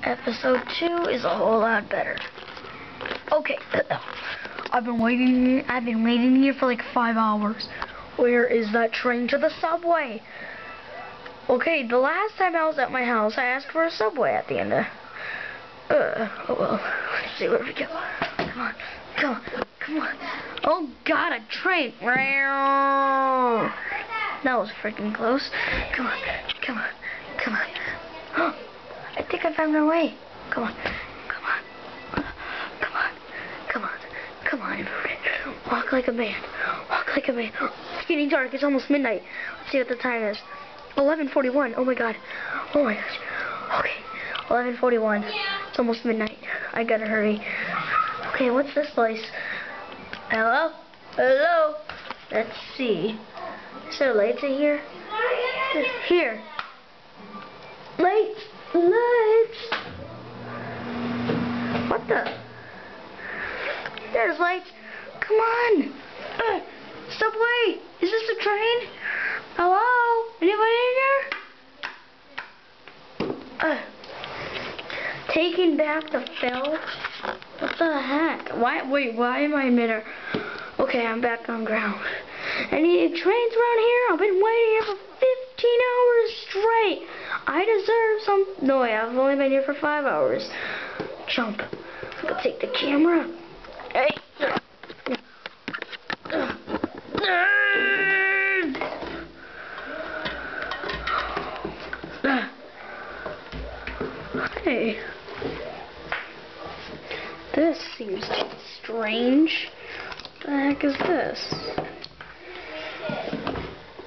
Episode 2 is a whole lot better. Okay, I've been waiting here for like 5 hours. Where is that train to the subway? Okay, the last time I was at my house, I asked for a subway at the end of... oh well, let's see where we go. Come on, come on, come on. Oh god, a train! That was freaking close. Come on, come on, come on. Oh, I think I found my way. Come on, come on, come on, come on, come on, everybody. Walk like a man. Walk like a man. It's getting dark. It's almost midnight. Let's see what the time is. 11:41. Oh my god. Oh my gosh. Okay. 11:41. It's almost midnight. I gotta hurry. Okay, what's this place? Hello? Hello? Let's see. Is there lights in here? Here. Lights. Lights. What the? There's lights. Come on. Subway. Is this a train? Hello? Anybody in here? Taking back the film? What the heck? Wait, why am I in midair? Okay, I'm back on ground. Any trains around here? I've been waiting here for 15 hours straight. I deserve some... No, I've only been here for 5 hours. Jump. I'm gonna take the camera. Hey. Hey. This seems strange. What the heck is this?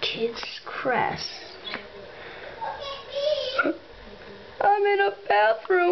Kids Crest. I'm in a bathroom.